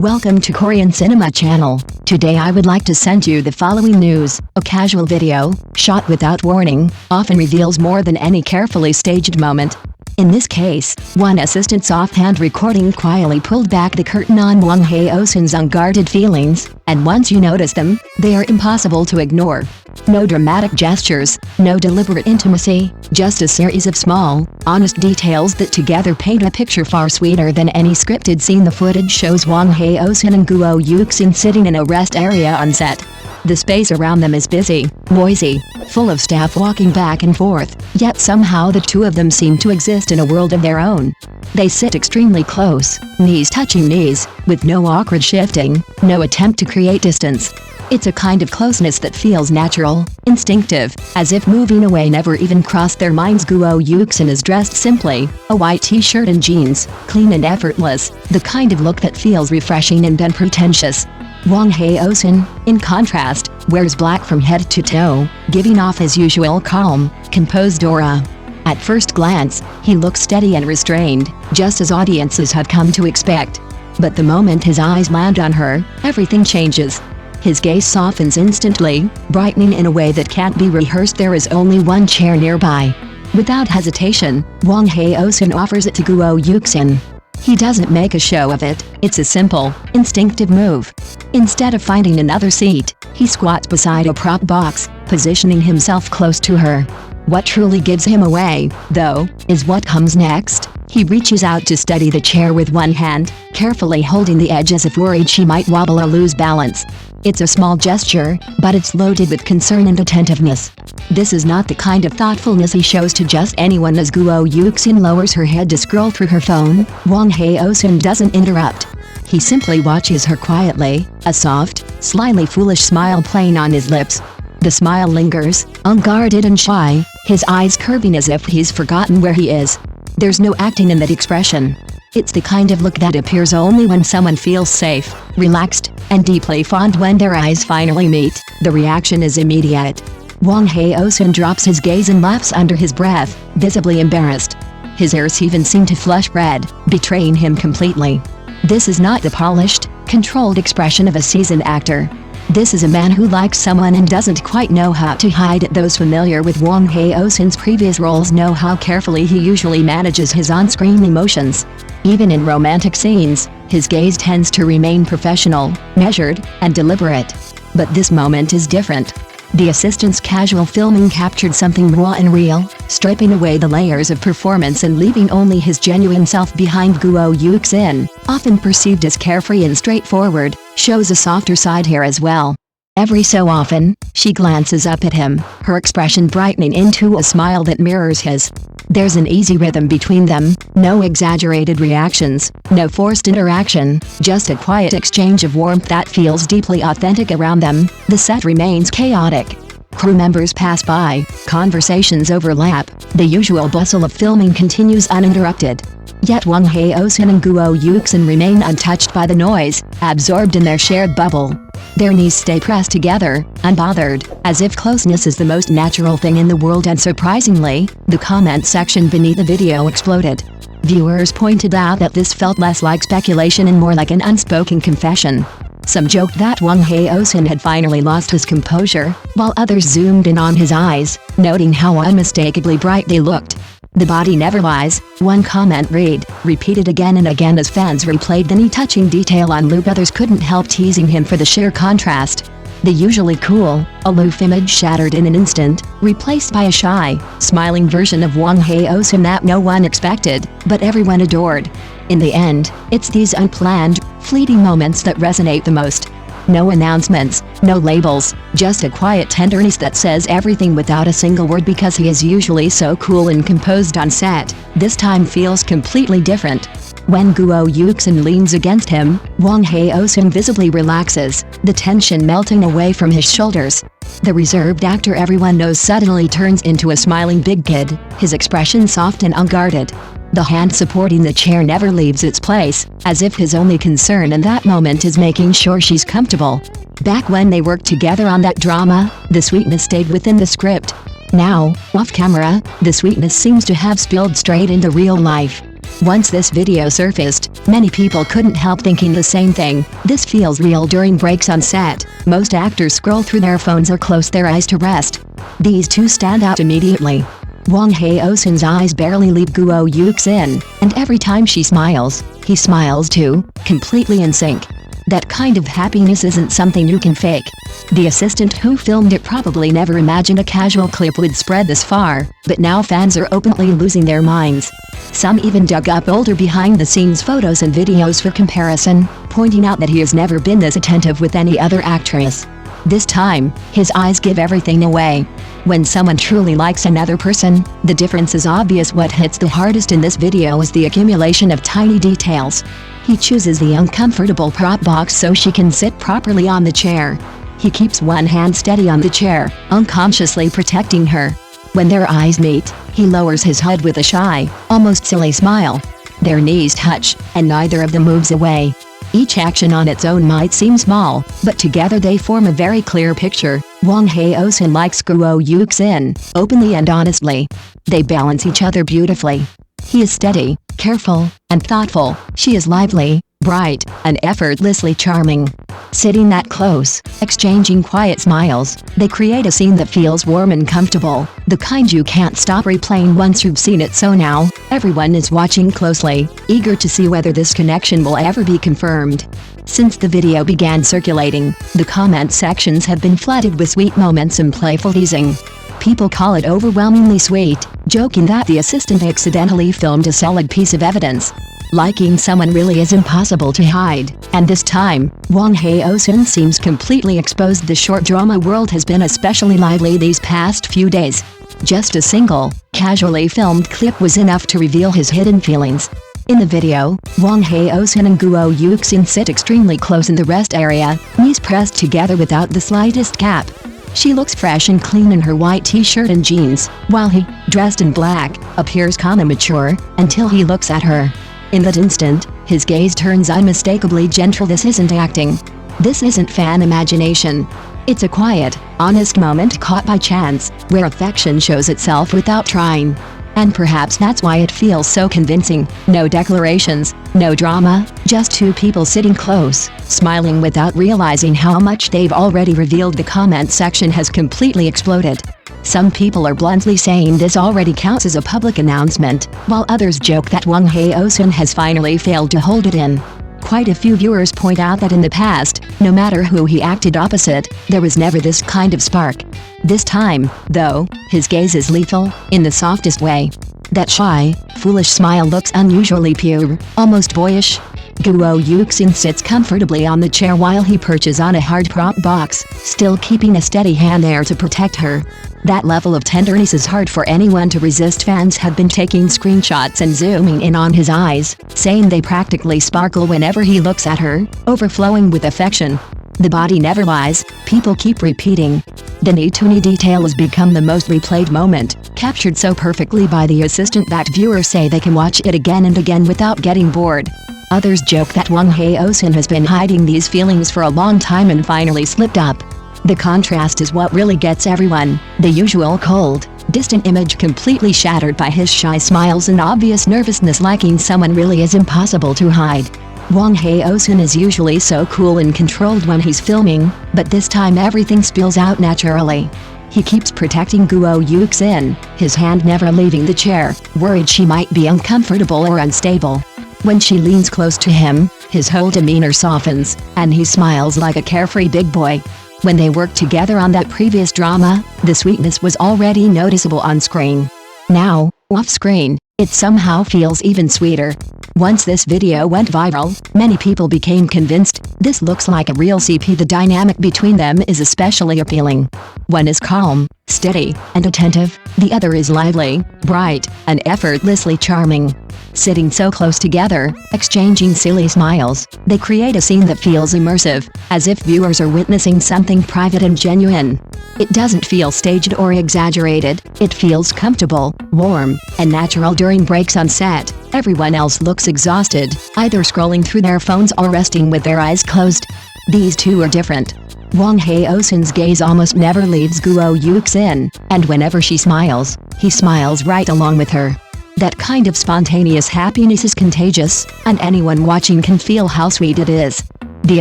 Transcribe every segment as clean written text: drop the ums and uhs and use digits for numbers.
Welcome to Korean Cinema Channel. Today I would like to send you the following news. A casual video, shot without warning, often reveals more than any carefully staged moment. In this case, one assistant's offhand recording quietly pulled back the curtain on Wang Haozhen's unguarded feelings, and once you notice them, they are impossible to ignore. No dramatic gestures, no deliberate intimacy, just a series of small, honest details that together paint a picture far sweeter than any scripted scene. The footage shows Wang Haozhen and Yuxin sitting in a rest area on set. The space around them is busy, noisy, full of staff walking back and forth, yet somehow the two of them seem to exist in a world of their own. They sit extremely close, knees touching knees, with no awkward shifting, no attempt to create distance. It's a kind of closeness that feels natural, instinctive, as if moving away never even crossed their minds. Yuxin is dressed simply, a white t-shirt and jeans, clean and effortless, the kind of look that feels refreshing and unpretentious. Wang Haozhen, in contrast, wears black from head to toe, giving off his usual calm, composed aura. At first glance, he looks steady and restrained, just as audiences had come to expect. But the moment his eyes land on her, everything changes. His gaze softens instantly, brightening in a way that can't be rehearsed. There is only one chair nearby. Without hesitation, Wang Haozhen offers it to Yuxin. He doesn't make a show of it, it's a simple, instinctive move. Instead of finding another seat, he squats beside a prop box, positioning himself close to her. What truly gives him away, though, is what comes next. He reaches out to steady the chair with one hand, carefully holding the edge as if worried she might wobble or lose balance. It's a small gesture, but it's loaded with concern and attentiveness. This is not the kind of thoughtfulness he shows to just anyone. As Yuxin lowers her head to scroll through her phone, Wang Haozhen doesn't interrupt. He simply watches her quietly, a soft, slyly foolish smile playing on his lips. The smile lingers, unguarded and shy, his eyes curving as if he's forgotten where he is. There's no acting in that expression. It's the kind of look that appears only when someone feels safe, relaxed, and deeply fond. When their eyes finally meet, the reaction is immediate. Wang Haozhen drops his gaze and laughs under his breath, visibly embarrassed. His ears even seem to flush red, betraying him completely. This is not the polished, controlled expression of a seasoned actor. This is a man who likes someone and doesn't quite know how to hide it. Those familiar with Wang Haozhen's previous roles know how carefully he usually manages his on-screen emotions. Even in romantic scenes, his gaze tends to remain professional, measured, and deliberate. But this moment is different. The assistant's casual filming captured something raw and real, stripping away the layers of performance and leaving only his genuine self behind. Yuxin, often perceived as carefree and straightforward, shows a softer side here as well. Every so often, she glances up at him, her expression brightening into a smile that mirrors his. There's an easy rhythm between them, no exaggerated reactions, no forced interaction, just a quiet exchange of warmth that feels deeply authentic. Around them, the set remains chaotic. Crew members pass by, conversations overlap, the usual bustle of filming continues uninterrupted. Yet Wang Haozhen and Yuxin remain untouched by the noise, absorbed in their shared bubble. Their knees stay pressed together, unbothered, as if closeness is the most natural thing in the world. And surprisingly, the comment section beneath the video exploded. Viewers pointed out that this felt less like speculation and more like an unspoken confession. Some joked that Wang Haozhen had finally lost his composure, while others zoomed in on his eyes, noting how unmistakably bright they looked. "The body never lies," one comment read, repeated again and again as fans replayed any touching detail on loop. Others couldn't help teasing him for the sheer contrast. The usually cool, aloof image shattered in an instant, replaced by a shy, smiling version of Wang Haozhen that no one expected, but everyone adored. In the end, it's these unplanned, fleeting moments that resonate the most. No announcements, no labels, just a quiet tenderness that says everything without a single word. Because he is usually so cool and composed on set, this time feels completely different. When Yuxin leans against him, Wang Haozhen visibly relaxes, the tension melting away from his shoulders. The reserved actor everyone knows suddenly turns into a smiling big kid, his expression soft and unguarded. The hand supporting the chair never leaves its place, as if his only concern in that moment is making sure she's comfortable. Back when they worked together on that drama, the sweetness stayed within the script. Now, off camera, the sweetness seems to have spilled straight into real life. Once this video surfaced, many people couldn't help thinking the same thing. This feels real during breaks on set. Most actors scroll through their phones or close their eyes to rest. These two stand out immediately. Wang Haozhen's eyes barely leave Guo Yuxin, and every time she smiles, he smiles too, completely in sync. That kind of happiness isn't something you can fake. The assistant who filmed it probably never imagined a casual clip would spread this far, but now fans are openly losing their minds. Some even dug up older behind-the-scenes photos and videos for comparison, pointing out that he has never been this attentive with any other actress. This time, his eyes give everything away. When someone truly likes another person, the difference is obvious. What hits the hardest in this video is the accumulation of tiny details. He chooses the uncomfortable prop box so she can sit properly on the chair. He keeps one hand steady on the chair, unconsciously protecting her. When their eyes meet, he lowers his head with a shy, almost silly smile. Their knees touch, and neither of them moves away. Each action on its own might seem small, but together they form a very clear picture. Wang Haozhen likes Guo Yuxin, openly and honestly. They balance each other beautifully. He is steady, careful, and thoughtful. She is lively, bright, and effortlessly charming. Sitting that close, exchanging quiet smiles, they create a scene that feels warm and comfortable, the kind you can't stop replaying once you've seen it. So now, everyone is watching closely, eager to see whether this connection will ever be confirmed. Since the video began circulating, the comment sections have been flooded with sweet moments and playful teasing. People call it overwhelmingly sweet, joking that the assistant accidentally filmed a solid piece of evidence. Liking someone really is impossible to hide, and this time, Wang Haozhen seems completely exposed. The short drama world has been especially lively these past few days. Just a single, casually filmed clip was enough to reveal his hidden feelings. In the video, Wang Haozhen and Guo Yuxin sit extremely close in the rest area, knees pressed together without the slightest gap. She looks fresh and clean in her white t-shirt and jeans, while he, dressed in black, appears calm and mature, until he looks at her. In that instant, his gaze turns unmistakably gentle. This isn't acting. This isn't fan imagination. It's a quiet, honest moment caught by chance, where affection shows itself without trying. And perhaps that's why it feels so convincing. No declarations, no drama, just two people sitting close, smiling without realizing how much they've already revealed. The comment section has completely exploded. Some people are bluntly saying this already counts as a public announcement, while others joke that Wang Haozhen has finally failed to hold it in. Quite a few viewers point out that in the past, no matter who he acted opposite, there was never this kind of spark. This time, though, his gaze is lethal, in the softest way. That shy, foolish smile looks unusually pure, almost boyish. Guo Yuxin sits comfortably on the chair while he perches on a hard prop box, still keeping a steady hand there to protect her. That level of tenderness is hard for anyone to resist. Fans have been taking screenshots and zooming in on his eyes, saying they practically sparkle whenever he looks at her, overflowing with affection. The body never lies, people keep repeating. The neat detail has become the most replayed moment, captured so perfectly by the assistant that viewers say they can watch it again and again without getting bored. Others joke that Wang Haozhen has been hiding these feelings for a long time and finally slipped up. The contrast is what really gets everyone, the usual cold, distant image completely shattered by his shy smiles and obvious nervousness. Liking someone really is impossible to hide. Wang Haozhen is usually so cool and controlled when he's filming, but this time everything spills out naturally. He keeps protecting Guo Yuxin, his hand never leaving the chair, worried she might be uncomfortable or unstable. When she leans close to him, his whole demeanor softens, and he smiles like a carefree big boy. When they worked together on that previous drama, the sweetness was already noticeable on screen. Now, off-screen, it somehow feels even sweeter. Once this video went viral, many people became convinced this looks like a real CP. The dynamic between them is especially appealing. One is calm, steady, and attentive, the other is lively, bright, and effortlessly charming. Sitting so close together, exchanging silly smiles, they create a scene that feels immersive, as if viewers are witnessing something private and genuine. It doesn't feel staged or exaggerated, it feels comfortable, warm, and natural. During breaks on set, everyone else looks exhausted, either scrolling through their phones or resting with their eyes closed. These two are different. Wang Haozhen's gaze almost never leaves Guo Yuxin, and whenever she smiles, he smiles right along with her. That kind of spontaneous happiness is contagious, and anyone watching can feel how sweet it is. The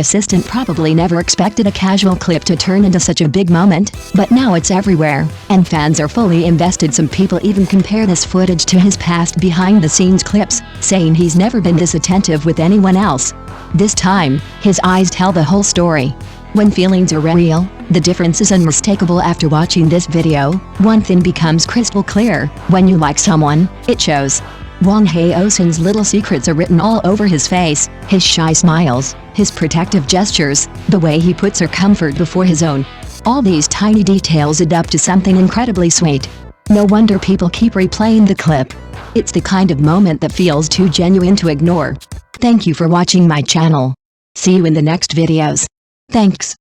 assistant probably never expected a casual clip to turn into such a big moment, but now it's everywhere, and fans are fully invested. Some people even compare this footage to his past behind-the-scenes clips, saying he's never been this attentive with anyone else. This time, his eyes tell the whole story. When feelings are real, the difference is unmistakable. After watching this video, one thing becomes crystal clear: when you like someone, it shows. Wang Haozhen's little secrets are written all over his face, his shy smiles, his protective gestures, the way he puts her comfort before his own. All these tiny details add up to something incredibly sweet. No wonder people keep replaying the clip. It's the kind of moment that feels too genuine to ignore. Thank you for watching my channel. See you in the next videos. Thanks.